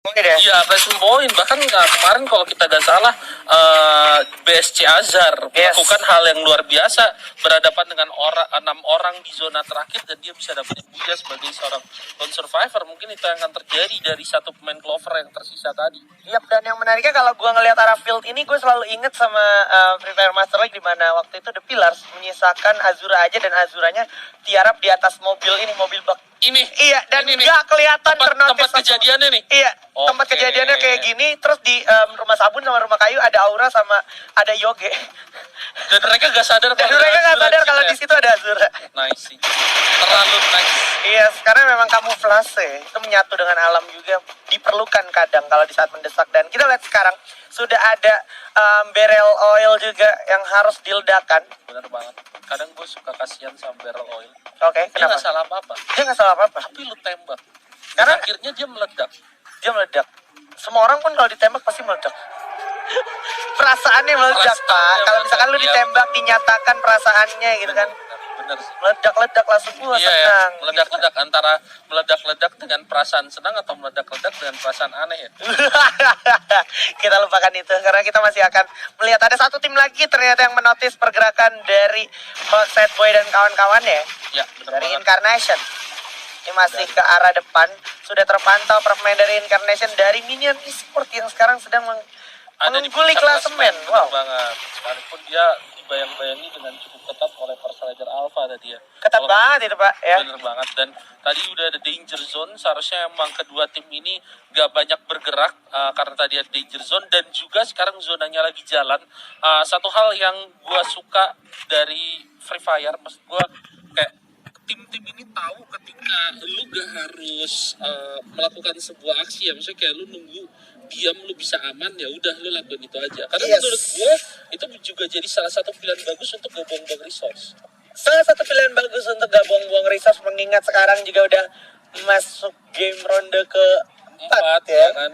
Mungkin ya. Iya, placement point. Bahkan kemarin kalau kita gak salah BSC Azhar melakukan hal yang luar biasa, berhadapan dengan 6 orang di zona terakhir dan dia bisa dapetin Buya sebagai seorang lone survivor. Mungkin itu yang akan terjadi dari satu pemain Clover yang tersisa tadi. Yap, dan yang menariknya kalau gue ngelihat arah field ini, gue selalu inget sama Free Fire Master League, di mana waktu itu The Pillars menyisakan Azura aja, dan Azuranya tiarap di atas mobil ini, mobil bak. Ini. Iya, dan ini nggak kelihatan tempat kejadiannya nih. Iya, tempat Oke. kejadiannya kayak gini. Terus di rumah sabun sama rumah kayu ada Aura sama ada Yoge. Dan mereka gak sadar Dan kalau mereka nggak Azura sadar gitu kalau ya. di situ ada Azura. Nice sih. Terlalu nice. Iya, sekarang memang kamuflase itu menyatu dengan alam juga diperlukan kadang kalau di saat mendesak. Dan kita lihat sekarang sudah ada barrel oil juga yang harus diledakkan. Bener banget. Kadang gue suka kasihan sama barrel oil. Oke, Dia kenapa? gak salah apa-apa. Dia nggak salah apa-apa. Tapi lu tembak. Karena Akhirnya dia meledak. dia meledak. Semua orang pun kalau ditembak pasti meledak. Perasaannya meledak, Perasaannya Pak. Kalau misalkan lu meledak, iya. ditembak, dinyatakan perasaannya gitu kan. Bener sih. Meledak-ledak langsung gua Iya ya, senang. meledak-ledak antara meledak-ledak dengan perasaan senang atau meledak-ledak dengan perasaan aneh ya. Kita lupakan itu karena kita masih akan melihat ada satu tim lagi ternyata yang menotis pergerakan dari Sad Boy dan kawan-kawannya Ya, bener dari banget. Incarnation. Ini masih ke arah depan, sudah terpantau pemain dari Incarnation dari Minion Esport yang sekarang sedang Ada di mengungguli puncak klasemen. bener Wow, banget. Sekalipun dia dibayang-bayangi dengan cukup ketat oleh First Rider Alpha tadi ya. ketat Kalau- banget itu Pak ya. Bener banget. Dan tadi udah ada danger zone, seharusnya emang kedua tim ini gak banyak bergerak karena tadi ada danger zone dan juga sekarang zonanya lagi jalan. Satu hal yang gue suka dari Free Fire, maksud gue kayak tim-tim ini tahu ketika lu gak harus melakukan sebuah aksi ya, maksudnya kayak lu nunggu diam, lu bisa aman, ya udah lu lakukan itu aja. Karena Yes. menurut gue itu juga jadi salah satu pilihan bagus untuk gak buang-buang resource. Salah satu pilihan bagus untuk gak buang-buang resource, mengingat sekarang juga udah masuk game ronde ke 4 ya. kan.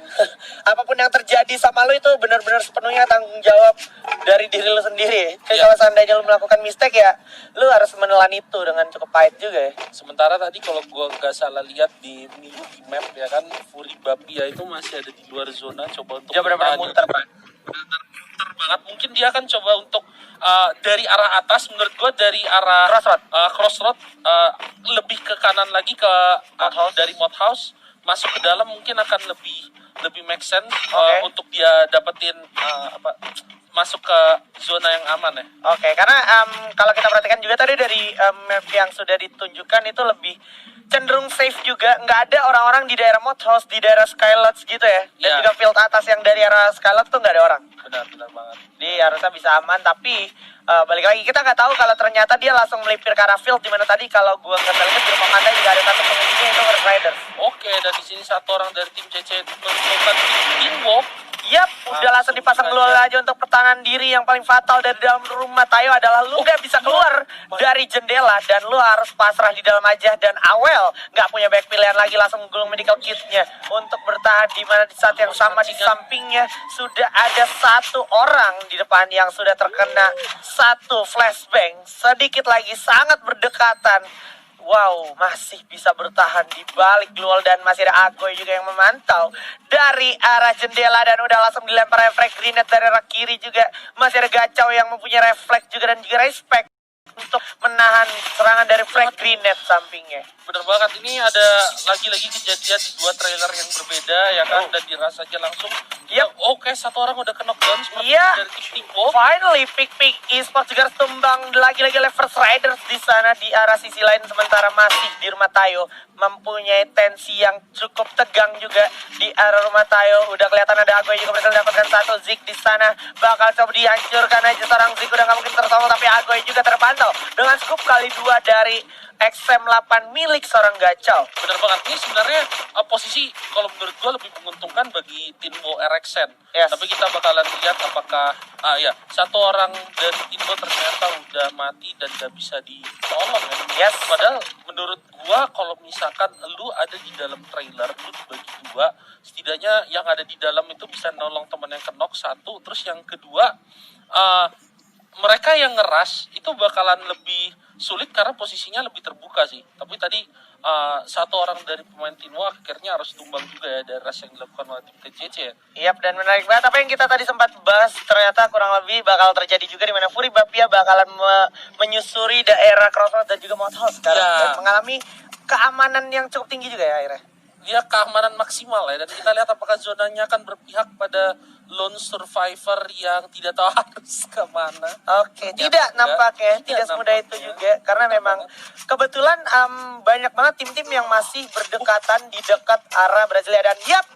Apapun yang terjadi sama lu itu benar-benar sepenuhnya tanggung jawab dari diri lu sendiri. Jadi Iya. kalau seandainya lu melakukan mistake ya, lu harus menelan itu dengan cukup pahit juga ya. Sementara tadi kalau gua nggak salah lihat di map ya kan, Fury Bapia itu masih ada di luar zona, coba untuk Dia benar-benar bertahan. muter, Pak. Benar-benar muter banget. Mungkin dia akan coba untuk dari arah atas, menurut gua dari arah crossroad lebih ke kanan lagi ke dari mod house masuk ke dalam, mungkin akan lebih make sense Oke. untuk dia dapetin masuk ke zona yang aman ya. Oke, karena kalau kita perhatikan juga tadi dari map yang sudah ditunjukkan itu lebih cenderung safe juga. Nggak ada orang-orang di daerah mod house, di daerah Skylots gitu ya. Dan Iya. juga field atas yang dari arah Skylots tuh nggak ada orang. Benar banget. Jadi harusnya bisa aman, tapi balik lagi kita nggak tahu kalau ternyata dia langsung melipir ke arah field, dimana tadi kalau gua nggak salah ingat di rumah pantai juga ada satu pengisinya itu First Riders. Oke, dan di sini satu orang dari tim CC menemukan teamwork. Yap, udah langsung dipasang saja. glue aja untuk pertahanan diri. Yang paling fatal dari dalam rumah Tayo adalah lu nggak bisa keluar dari jendela dan lu harus pasrah di dalam aja. Dan Awel nggak punya banyak pilihan lagi, langsung gulung medical kitnya untuk bertahan, di mana di saat yang sama di sampingnya sudah ada satu orang di depan yang sudah terkena satu flashbang. Sedikit lagi sangat berdekatan. Wow, masih bisa bertahan di balik Gluol dan masih ada Agoy juga yang memantau dari arah jendela dan udah langsung dilempar refleks grenade dari arah kiri juga. Masih ada Gacau yang mempunyai refleks juga dan juga respect untuk menahan serangan dari flag grenade sampingnya. Bener banget, ini ada lagi-lagi kejadian di dua trailer yang berbeda ya kan, dan dirasanya langsung Yap. oke, satu orang udah ke knockdown seperti Iya. dari tim Teamwork. Finally, Pick Esports juga harus tumbang lagi-lagi oleh First Riders di sana di arah sisi lain, sementara masih di rumah Tayo mempunyai tensi yang cukup tegang juga di arah rumah Tayo. Udah kelihatan ada Agoy juga berhasil mendapatkan satu. Zik di sana bakal coba dihancurkan aja, seorang Zik udah nggak mungkin tertolong, tapi Agoy juga terpantau dengan scoop kali 2 dari XM8 milik seorang Gacau. Bener banget, ini sebenarnya posisi kalau menurut gue lebih menguntungkan bagi Tinbo RXN. Yes. Tapi kita bakalan lihat apakah satu orang dari Tinbo ternyata udah mati dan gak bisa ditolong ya. Yes. Padahal menurut gua kalau misalkan lu ada di dalam trailer, lu dibagi dua, setidaknya yang ada di dalam itu bisa nolong teman yang knock satu, terus yang kedua mereka yang ngeras itu bakalan lebih sulit karena posisinya lebih terbuka sih. Tapi tadi satu orang dari pemain Tinwo akhirnya harus tumbang juga ya dari rush yang dilakukan oleh tim TCC ya. Yap, dan menarik banget apa yang kita tadi sempat bahas ternyata kurang lebih bakal terjadi juga di mana Fury Bapia bakalan menyusuri daerah Crossroads dan juga Mouth House sekarang Ya. dan mengalami keamanan yang cukup tinggi juga ya akhirnya. Dia keamanan maksimal ya, dan kita lihat apakah zonanya akan berpihak pada lone survivor yang tidak tahu harus kemana. Oke, tidak nampaknya, tidak semudah itu juga karena memang kebetulan banyak banget tim-tim yang masih berdekatan di dekat arah Brasilia dan yap,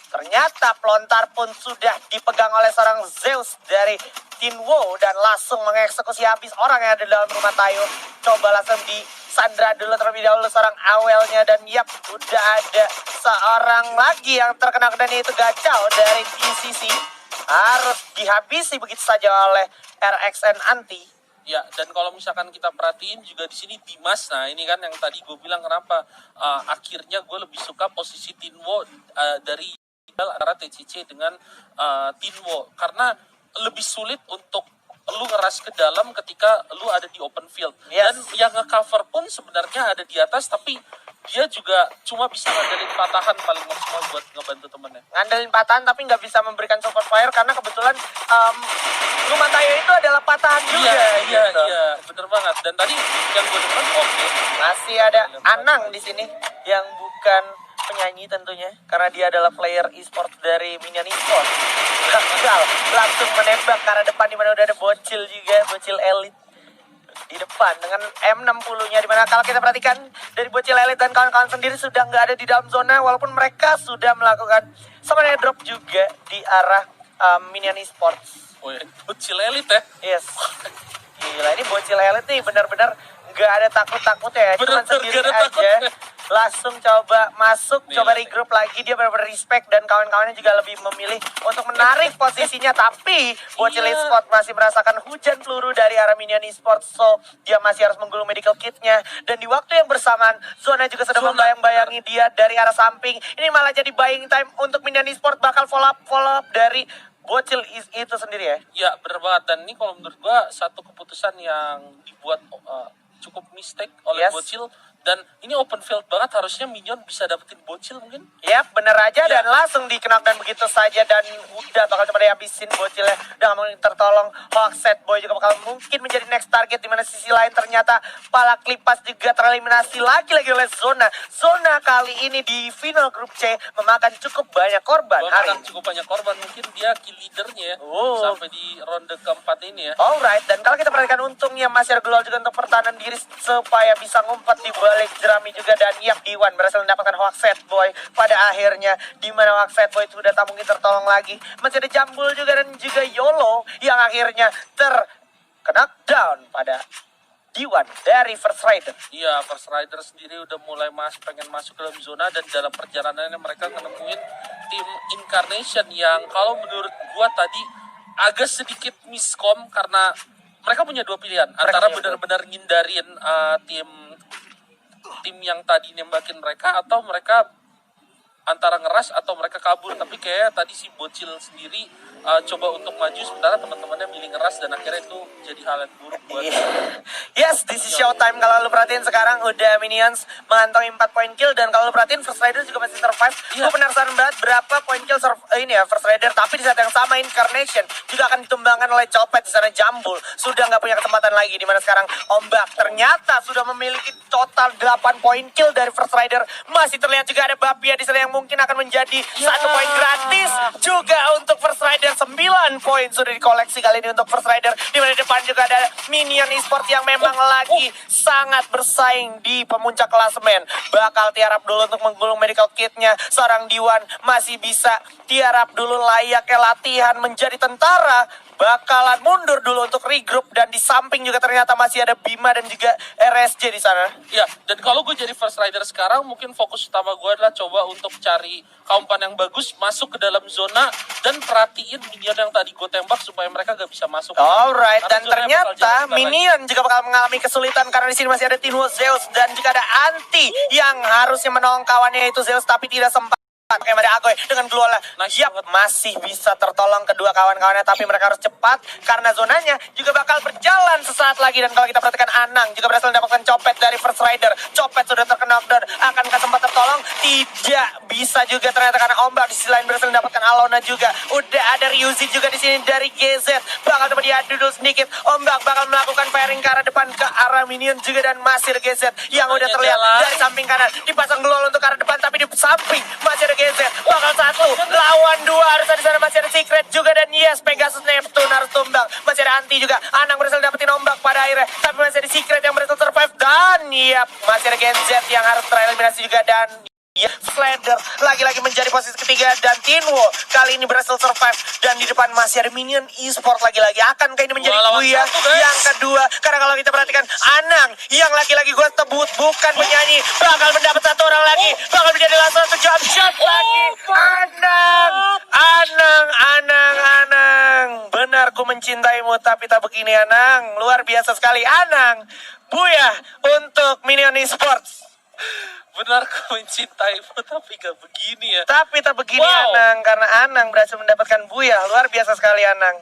ternyata pelontar pun sudah dipegang oleh seorang Zeus dari Tinwo dan langsung mengeksekusi habis orang yang ada dalam rumah Tayo. Coba langsung disandra dulu terlebih dahulu seorang awelnya dan yap, udah ada seorang lagi yang terkena dan yaitu Gacau dari TCC. Harus dihabisi begitu saja oleh RXN Anti. Ya, dan kalau misalkan kita perhatiin juga di sini Dimas, nah ini kan yang tadi gue bilang kenapa akhirnya gue lebih suka posisi Tinwo dari antara TCC dengan Tinwo, karena lebih sulit untuk lu ngeras ke dalam ketika lu ada di open field. Yes. Dan yang nge-cover pun sebenarnya ada di atas, tapi dia juga cuma bisa ngandelin patahan paling maksimal buat ngebantu temennya. Ngandelin patahan tapi nggak bisa memberikan support fire karena kebetulan rumah Tayo itu adalah patahan juga. Iya, gitu. bener banget. Dan tadi yang gue demen, Masih ada Anang di sini yang bukan penyanyi tentunya karena dia adalah player e-sport dari Minion Esports. Gagal langsung menembak ke arah depan di mana udah ada bocil juga, bocil elit di depan dengan M60-nya di mana kalau kita perhatikan dari bocil elit dan kawan-kawan sendiri sudah nggak ada di dalam zona walaupun mereka sudah melakukan sebenarnya drop juga di arah Minion Esports. oh ya, bocil elit ya. Yes. Gila ini bocil elit nih benar-benar nggak ada takut-takut ya, cuma Bener-bener sendiri nggak ada aja. takut. Langsung coba masuk, Nih, coba nih. regroup lagi, dia benar-benar respect dan kawan-kawannya juga lebih memilih untuk menarik posisinya. Tapi bocil Iya. e-sport masih merasakan hujan peluru dari arah Minion Esports, so dia masih harus menggulung medical kitnya. Dan di waktu yang bersamaan, Zona juga sudah Zona, membayang-bayangi dia dari arah samping. Ini malah jadi buying time untuk Minion Esports bakal follow up dari bocil itu sendiri ya. Ya, bener banget. Dan ini kalau menurut gua satu keputusan yang dibuat cukup mistake oleh Yes. bocil. Dan ini open field banget, harusnya Minion bisa dapetin bocil mungkin. Yap, bener aja Ya. dan langsung dikenakan begitu saja dan udah bakal coba dihabisin bocilnya. Udah gak mungkin tertolong. Hawkset Boy juga bakal mungkin menjadi next target di mana sisi lain ternyata Pala Klipas juga tereliminasi lagi oleh Zona. Zona kali ini di final grup C memakan cukup banyak korban hari Bahkan ini. cukup banyak korban, mungkin dia kill leadernya ya. Oh. Sampai di ronde keempat ini ya. Alright, dan kalau kita perhatikan untungnya masih ada Global juga untuk pertahanan diri supaya bisa ngumpet di balik jerami juga dan Yap Diwan berhasil mendapatkan Hawkset Boy pada akhirnya di mana Hawkset Boy sudah tak mungkin tertolong lagi. Masih ada Jambul juga dan juga Yolo yang akhirnya terkena down pada Diwan dari First Rider. Iya, First Rider sendiri udah mulai pengen masuk ke dalam zona, dan dalam perjalanannya mereka nemuin tim Incarnation yang kalau menurut gua tadi agak sedikit miskom karena mereka punya dua pilihan antara punya benar-benar ngindarin tim yang tadi nembakin mereka, atau mereka antara ngeras atau mereka kabur. Tapi kayak tadi si bocil sendiri coba untuk maju sementara teman-temannya milih ngeras, dan akhirnya itu jadi hal yang buruk buat Yes, this is showtime. Kalau lu perhatiin sekarang udah Minions mengantongi 4 poin kill dan kalau lu perhatiin First Rider juga masih survive. Iya. Gue penasaran banget berapa poin kill ini ya First Rider, tapi di saat yang sama Incarnation juga akan ditumbangkan oleh Copet di sana. Jambul sudah nggak punya kesempatan lagi di mana sekarang Ombak ternyata sudah memiliki total 8 poin kill dari First Rider. Masih terlihat juga ada Bapia di sana yang mungkin akan menjadi 1 poin gratis juga untuk First Rider. 9 poin sudah dikoleksi kali ini untuk First Rider. Di mana depan juga ada Minion Esports yang memang lagi sangat bersaing di pemuncak klasemen. Bakal tiarap dulu untuk menggulung medical kitnya. Seorang Diwan masih bisa tiarap dulu layaknya latihan menjadi tentara. Bakalan mundur dulu untuk regroup dan di samping juga ternyata masih ada Bima dan juga RSJ di sana. Ya, dan kalau gue jadi First Rider sekarang, mungkin fokus utama gue adalah coba untuk cari kaumpan yang bagus, masuk ke dalam zona, dan perhatiin minion yang tadi gue tembak supaya mereka gak bisa masuk. Alright, Karena dan zonanya bakal ternyata jauh sebentar Minion juga bakal mengalami kesulitan karena di sini masih ada Tinwo Zeus dan juga ada Anti yang harusnya menolong kawannya yaitu Zeus tapi tidak sempat. Pakai Mada Agoy dengan Gluola. Nice Yap, banget. masih bisa tertolong kedua kawan-kawannya, tapi mereka harus cepat karena zonanya juga bakal berjalan sesaat lagi. Dan kalau kita perhatikan, Anang juga berhasil mendapatkan copet dari First Rider. Copet sudah terkena knockdown. Akankah sempat tertolong? Tidak bisa juga ternyata karena ombak. Di sisi lain berhasil mendapatkan Alona juga. Udah ada Ryuzi juga di sini dari GZ. Bakal coba diadu dulu sedikit. Ombak bakal melakukan firing ke arah depan, ke arah minion juga, dan masih ada GZ yang udah terlihat dari samping kanan. Dipasang Gluol untuk ke arah depan, tapi di samping masih ada GZ. Bakal 1 lawan 2, harus ada di sana masih ada Secret juga, dan yes, Pegasus Neptune harus tumbang. Masih ada Anti juga. Anang berhasil dapetin ombak pada akhirnya, tapi masih ada Secret yang berhasil survive, dan yap, masih ada Gen Z yang harus tereliminasi juga. Dan ya, Slander lagi-lagi menjadi posisi ketiga, dan Tinwo kali ini berhasil survive, dan di depan masih ada Minion Esport lagi-lagi. Akankah ini menjadi Dua lawan Buya satu, guys. yang kedua? Karena kalau kita perhatikan, Anang yang lagi-lagi gue tebut bukan penyanyi, bakal mendapat 1 orang lagi, bakal menjadi last satu jump shot lagi. Anang, benar ku mencintaimu tapi tak begini, Anang. Luar biasa sekali, Anang. Buya untuk Minion Esports. Benar kau mencintaimu tapi gak begini ya. Tapi tak begini, Wow. Anang, karena Anang berhasil mendapatkan Buya. Luar biasa sekali, Anang.